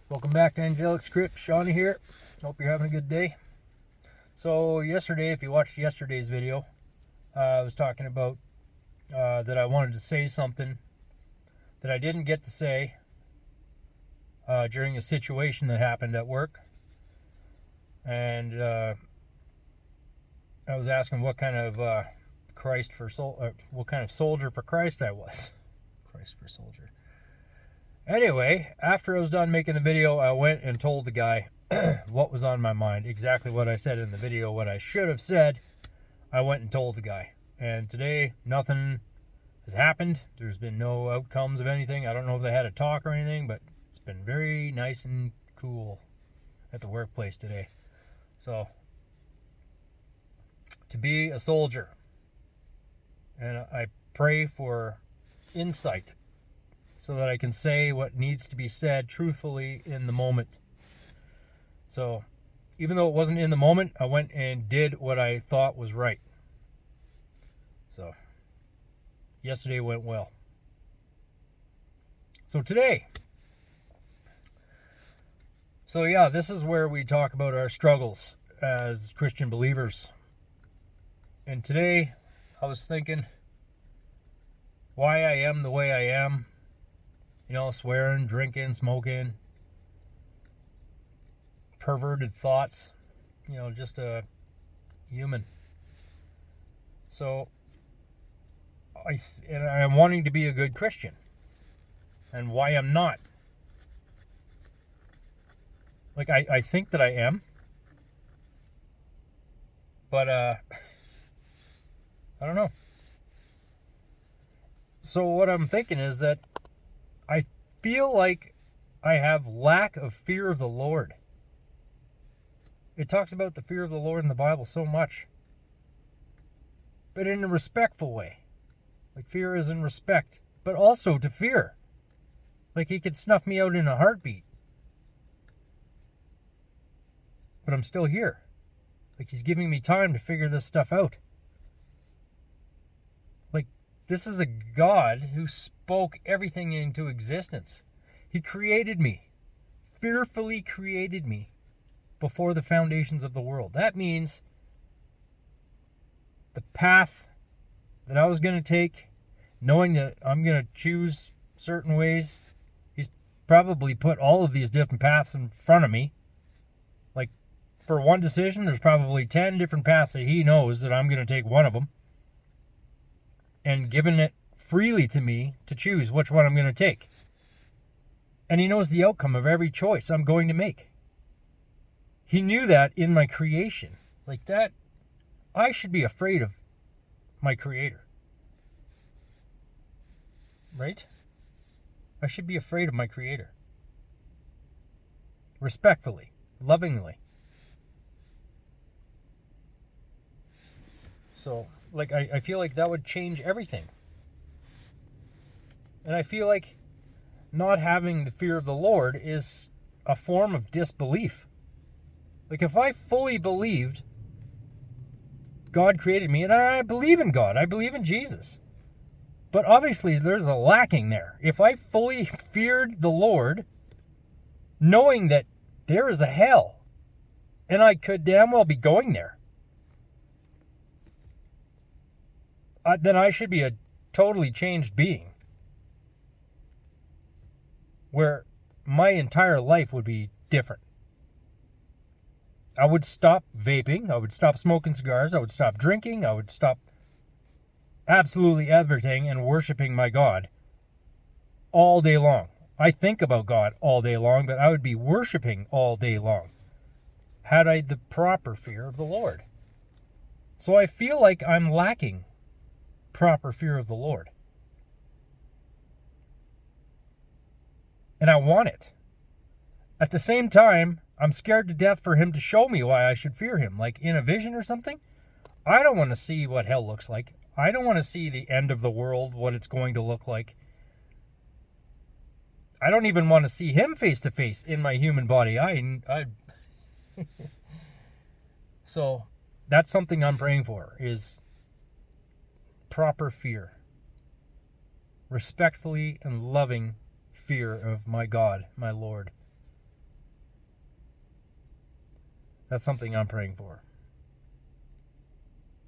Welcome back to Angelic Script. Shawnee here. Hope you're having a good day. So yesterday, if you watched yesterday's video, I was talking about that I wanted to say something that I didn't get to say during a situation that happened at work. And I was asking what kind of what kind of soldier for Christ I was. Christ for soldier. Anyway, after I was done making the video, I went and told the guy what was on my mind. Exactly what I said in the video, what I should have said, I went and told the guy. And today, nothing has happened. There's been no outcomes of anything. I don't know if they had a talk or anything, but it's been very nice and cool at the workplace today. So, to be a soldier. And I pray for insight so that I can say what needs to be said truthfully in the moment. So, even though it wasn't in the moment, I went and did what I thought was right. So, yesterday went well. So today, this is where we talk about our struggles as Christian believers. And today, I was thinking why I am the way I am. Swearing, drinking, smoking, perverted thoughts, just a human. So, I'm wanting to be a good Christian, and why I'm not. I think that I am, but I don't know. So what I'm thinking is that I feel like I have lack of fear of the Lord. It talks about the fear of the Lord in the Bible so much, but in a respectful way. Like fear is in respect, but also to fear. Like he could snuff me out in a heartbeat, but I'm still here. Like he's giving me time to figure this stuff out. Like this is a God who spoke everything into existence. He created me, fearfully created me before the foundations of the world. That means the path that I was going to take, knowing that I'm going to choose certain ways, he's probably put all of these different paths in front of me. Like for one decision, there's probably 10 different paths that he knows that I'm going to take one of them, and given it freely to me to choose which one I'm going to take. And he knows the outcome of every choice I'm going to make. He knew that in my creation. Like that, I should be afraid of my Creator. Right? I should be afraid of my Creator. Respectfully, lovingly. So, I feel like that would change everything. And I feel like not having the fear of the Lord is a form of disbelief. Like if I fully believed God created me, and I believe in God, I believe in Jesus, but obviously there's a lacking there. If I fully feared the Lord, knowing that there is a hell, and I could damn well be going there, then I should be a totally changed being, where my entire life would be different. I would stop vaping, I would stop smoking cigars, I would stop drinking, I would stop absolutely everything and worshiping my God all day long. I think about God all day long, but I would be worshiping all day long had I the proper fear of the Lord. So I feel like I'm lacking proper fear of the Lord. And I want it. At the same time, I'm scared to death for him to show me why I should fear him, like in a vision or something. I don't want to see what hell looks like. I don't want to see the end of the world, what it's going to look like. I don't even want to see him face to face in my human body. So that's something I'm praying for, is proper fear. Respectfully and loving fear of my God, my Lord. That's something I'm praying for.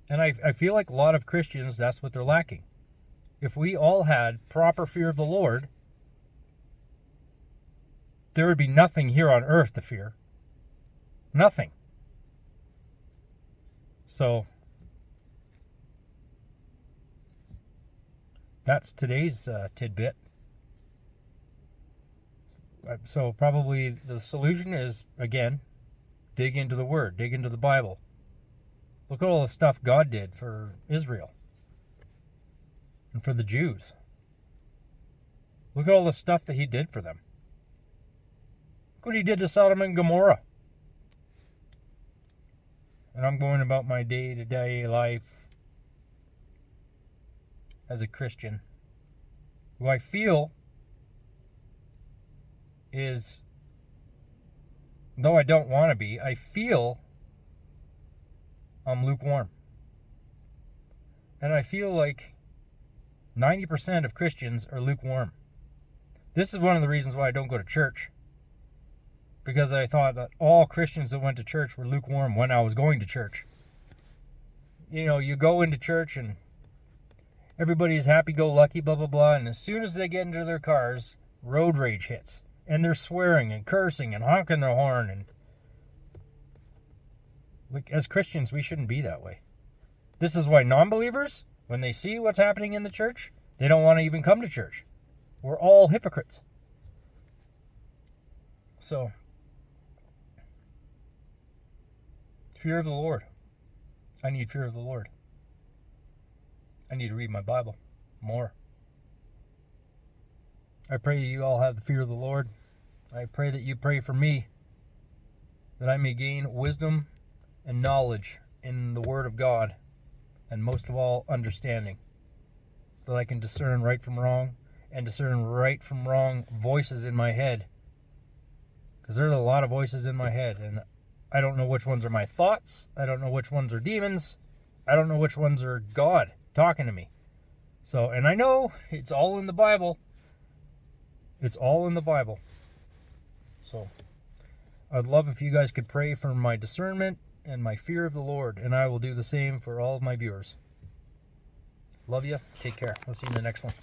And I feel like a lot of Christians, that's what they're lacking. If we all had proper fear of the Lord, there would be nothing here on earth to fear. Nothing. So, that's today's tidbit. So probably the solution is, again, dig into the Word, dig into the Bible. Look at all the stuff God did for Israel and for the Jews. Look at all the stuff that He did for them. Look what He did to Sodom and Gomorrah. And I'm going about my day-to-day life as a Christian, who I feel is, though I don't want to be, I feel I'm lukewarm. And I feel like 90% of Christians are lukewarm. This is one of the reasons why I don't go to church. Because I thought that all Christians that went to church were lukewarm when I was going to church. You know, you go into church and everybody's happy-go-lucky, blah, blah, blah. And as soon as they get into their cars, road rage hits. And they're swearing and cursing and honking their horn. And like, as Christians, we shouldn't be that way. This is why non-believers, when they see what's happening in the church, they don't want to even come to church. We're all hypocrites. So, fear of the Lord. I need fear of the Lord. I need to read my Bible more. I pray you all have the fear of the Lord. I pray that you pray for me, that I may gain wisdom and knowledge in the Word of God, and most of all, understanding, so that I can discern right from wrong, and discern right from wrong voices in my head. Because there's a lot of voices in my head, and I don't know which ones are my thoughts. I don't know which ones are demons. I don't know which ones are God talking to me. So, and I know it's all in the Bible. It's all in the Bible. So, I'd love if you guys could pray for my discernment and my fear of the Lord, and I will do the same for all of my viewers. Love you. Take care. I'll see you in the next one.